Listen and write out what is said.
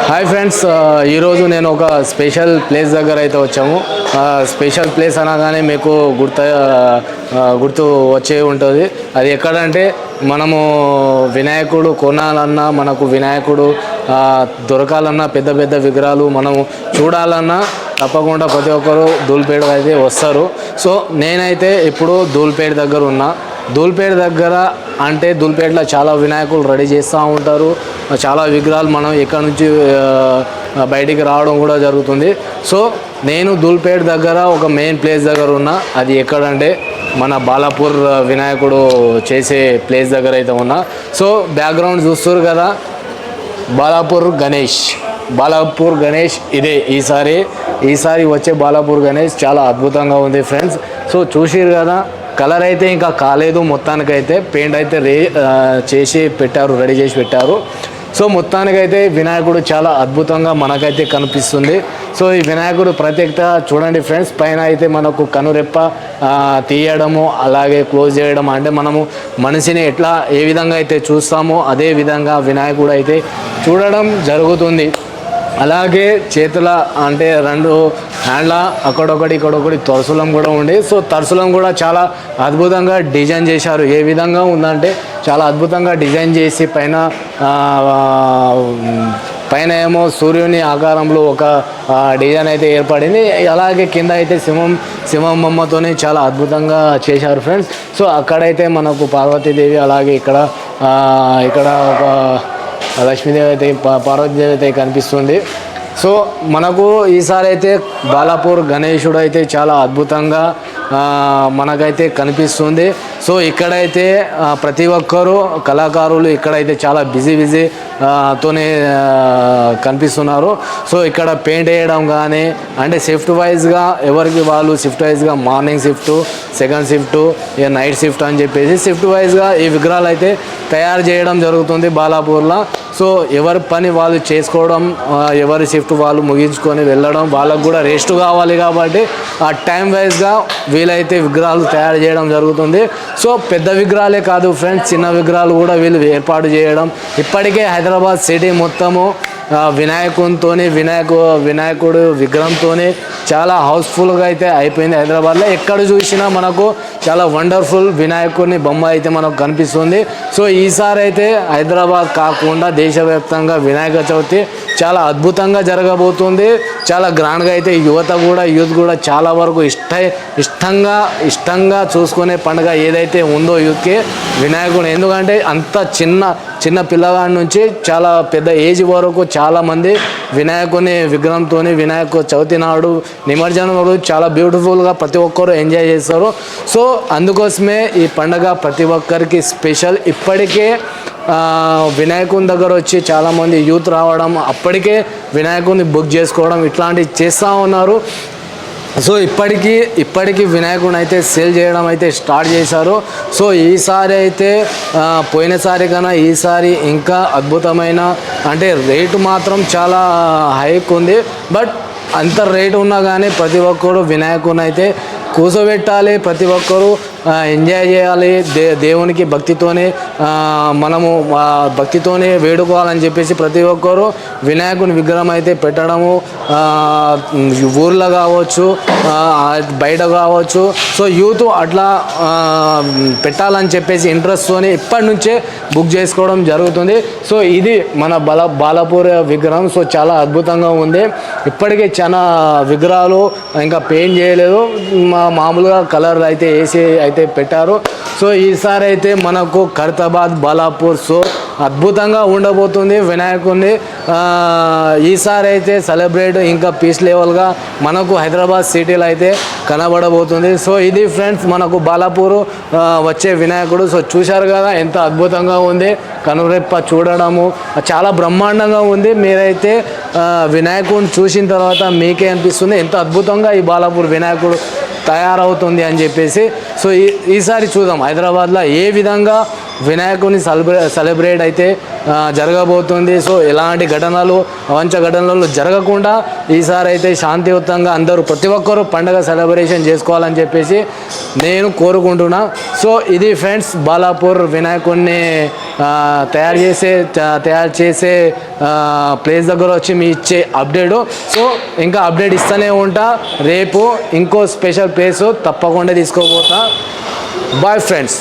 Hi friends, ఈరోజు నేను ఒక స్పెషల్ ప్లేస్ దగ్గర అయితే వచ్చాము. స్పెషల్ ప్లేస్ అనగానే మీకు గుర్తు వచ్చే ఉంటుంది. అది ఎక్కడంటే మనము వినాయకుడు కొనాలన్నా, మనకు వినాయకుడు దొరకాలన్నా, పెద్ద పెద్ద విగ్రహాలు మనము చూడాలన్నా తప్పకుండా ప్రతి ఒక్కరు ధూళిపేట అయితే వస్తారు. సో నేనైతే ఇప్పుడు ధూళిపేట దగ్గర ఉన్నా. ధూళిపేట దగ్గర అంటే ధూళిపేటలో చాలా వినాయకులు రెడీ చేస్తూ ఉంటారు. చాలా విగ్రహాలు మనం ఇక్కడ నుంచి బయటికి రావడం కూడా జరుగుతుంది. సో నేను ధూళిపేట దగ్గర ఒక మెయిన్ ప్లేస్ దగ్గర ఉన్నా. అది ఎక్కడంటే మన బాలాపూర్ వినాయకుడు చేసే ప్లేస్ దగ్గర అయితే ఉన్నా. సో బ్యాక్గ్రౌండ్ చూస్తారు కదా, బాలాపూర్ గణేష్ ఇదే. ఈసారి వచ్చే బాలాపూర్ గణేష్ చాలా అద్భుతంగా ఉంది ఫ్రెండ్స్. సో చూసిరు కదా, కలర్ అయితే ఇంకా కాలేదు, మొత్తానికైతే పెయింట్ అయితే రెడీ చేసి పెట్టారు. సో మొత్తానికైతే వినాయకుడు చాలా అద్భుతంగా మనకైతే కనిపిస్తుంది. సో ఈ వినాయకుడు ప్రత్యేకత చూడండి ఫ్రెండ్స్. పైన అయితే మనకు కనురెప్ప తీయడము, అలాగే క్లోజ్ చేయడం, అంటే మనము మనిషిని ఏ విధంగా అయితే చూస్తామో అదే విధంగా వినాయకుడు అయితే చూడడం జరుగుతుంది. అలాగే చేతుల అంటే 2 హ్యాండ్ల అక్కడొకటి ఇక్కడొకటి తరసులం కూడా ఉంది. సో తరసులం కూడా చాలా అద్భుతంగా డిజైన్ చేశారు. ఏ విధంగా ఉందంటే చాలా అద్భుతంగా డిజైన్ చేసి పైన ఏమో సూర్యుని ఆకారంలో ఒక డిజైన్ అయితే ఏర్పడింది. అలాగే కింద అయితే సింహం బొమ్మతోనే చాలా అద్భుతంగా చేశారు ఫ్రెండ్స్. సో అక్కడైతే మనకు పార్వతీదేవి, అలాగే ఇక్కడ ఒక లక్ష్మీదేవి అయితే, పార్వతీదేవి అయితే కనిపిస్తుంది. సో మనకు ఈసారి అయితే బాలాపూర్ గణేశుడు అయితే చాలా అద్భుతంగా మనకైతే కనిపిస్తుంది. సో ఇక్కడైతే ప్రతి ఒక్కరూ కళాకారులు ఇక్కడైతే చాలా బిజీ తోనే కనిపిస్తున్నారు. సో ఇక్కడ పెయింట్ వేయడం కానీ, అంటే షిఫ్ట్ వైజ్గా ఎవరికి వాళ్ళు షిఫ్ట్ వైజ్గా morning shift, second shift, night shift అని చెప్పేసి షిఫ్ట్ వైజ్గా ఈ విగ్రహాలు అయితే తయారు చేయడం జరుగుతుంది బాలాపూర్లో. సో ఎవరి పని వాళ్ళు చేసుకోవడం, ఎవరి షిఫ్ట్ వాళ్ళు ముగించుకొని వెళ్ళడం, వాళ్ళకు కూడా రెస్ట్ కావాలి కాబట్టి ఆ టైం వైజ్గా వీలైతే విగ్రహాలు తయారు చేయడం జరుగుతుంది. సో పెద్ద విగ్రహాలే కాదు ఫ్రెండ్స్, చిన్న విగ్రహాలు కూడా వీళ్ళు ఏర్పాటు చేయడం. ఇప్పటికే హైదరాబాద్ సిటీ మొత్తము వినాయకుడు విగ్రహంతో చాలా హౌస్ఫుల్గా అయితే అయిపోయింది. హైదరాబాద్లో ఎక్కడ చూసినా మనకు చాలా వండర్ఫుల్ వినాయకుడిని బొమ్మ అయితే మనకు కనిపిస్తుంది. సో ఈసారి అయితే హైదరాబాద్ కాకుండా దేశవ్యాప్తంగా వినాయక చవితి చాలా అద్భుతంగా జరగబోతుంది. చాలా గ్రాండ్గా అయితే యూత్ కూడా చాలా వరకు ఇష్టంగా చూసుకునే పండుగ ఏదైతే ఉందో యూత్కి వినాయకుడు. ఎందుకంటే అంత చిన్న పిల్లగాడి నుంచి చాలా పెద్ద ఏజ్ వరకు చాలామంది విగ్రహంతో వినాయక చవితి నాడు, నిమజ్జనం నాడు చాలా బ్యూటిఫుల్గా ప్రతి ఒక్కరు ఎంజాయ్ చేస్తారు. సో అందుకోసమే ఈ పండుగ ప్రతి ఒక్కరికి స్పెషల్. ఇప్పటికే వినాయకుని దగ్గర వచ్చి చాలామంది యూత్ రావడం, అప్పటికే వినాయకుని బుక్ చేసుకోవడం ఇట్లాంటివి చేస్తూ ఉన్నారు. సో ఇప్పటికీ వినాయకుడిని అయితే సేల్ చేయడం అయితే స్టార్ట్ చేశారు. సో ఈసారి అయితే పోయినసారి కన్నా ఈసారి ఇంకా అద్భుతమైన, అంటే రేటు మాత్రం చాలా హైక్ ఉంది. బట్ అంత రేటు ఉన్నా కానీ ప్రతి ఒక్కరు వినాయకుడిని అయితే కూర్చోబెట్టాలి, ప్రతి ఒక్కరూ ఎంజాయ్ చేయాలి. దేవునికి మనము భక్తితోనే వేడుకోవాలని చెప్పేసి ప్రతి ఒక్కరూ వినాయకుని విగ్రహం అయితే పెట్టడము, ఊర్లో కావచ్చు, బయట కావచ్చు. సో యూత్ అట్లా పెట్టాలని చెప్పేసి ఇంట్రెస్ట్తోని ఇప్పటి నుంచే బుక్ చేసుకోవడం జరుగుతుంది. సో ఇది మన బాలాపూర్ విగ్రహం. సో చాలా అద్భుతంగా ఉంది. ఇప్పటికే చాలా విగ్రహాలు ఇంకా పెయింట్ చేయలేదు, మామూలుగా కలర్ అయితే వేసి అయితే పెట్టారు. సో ఈసారి అయితే మనకు ఖైరతాబాద్ బాలాపూర్ సో అద్భుతంగా ఉండబోతుంది వినాయకుడిని. ఈసారి అయితే సెలబ్రేట్ ఇంకా పీస్ లెవెల్గా మనకు హైదరాబాద్ సిటీలో అయితే కనబడబోతుంది. సో ఇది ఫ్రెండ్స్ మనకు బాలాపూర్ వచ్చే వినాయకుడు. సో చూశారు కదా ఎంత అద్భుతంగా ఉంది, కనురెప్ప చూడడము చాలా బ్రహ్మాండంగా ఉంది. మీరైతే వినాయకుడిని చూసిన తర్వాత మీకే అనిపిస్తుంది ఎంత అద్భుతంగా ఈ బాలాపూర్ వినాయకుడు తయారవుతుంది అని చెప్పేసి. సో ఈసారి చూద్దాం హైదరాబాద్లో ఏ విధంగా వినాయకుని సెలబ్రేట్ అయితే జరగబోతుంది. సో ఎలాంటి ఘటనలు అవంచ ఘటనలు జరగకుండా ఈసారి అయితే శాంతియుతంగా అందరూ ప్రతి ఒక్కరూ పండగ సెలబ్రేషన్ చేసుకోవాలని చెప్పేసి నేను కోరుకుంటున్నా. సో ఇది ఫ్రెండ్స్ బాలాపూర్ వినాయకుడిని తయారు చేసే ప్లేస్ దగ్గర వచ్చి మీ ఇచ్చే అప్డేటు. సో ఇంకా అప్డేట్ ఇస్తూనే ఉంటా. రేపు ఇంకో స్పెషల్ ప్లేస్ తప్పకుండా తీసుకోబోతా. Bye friends.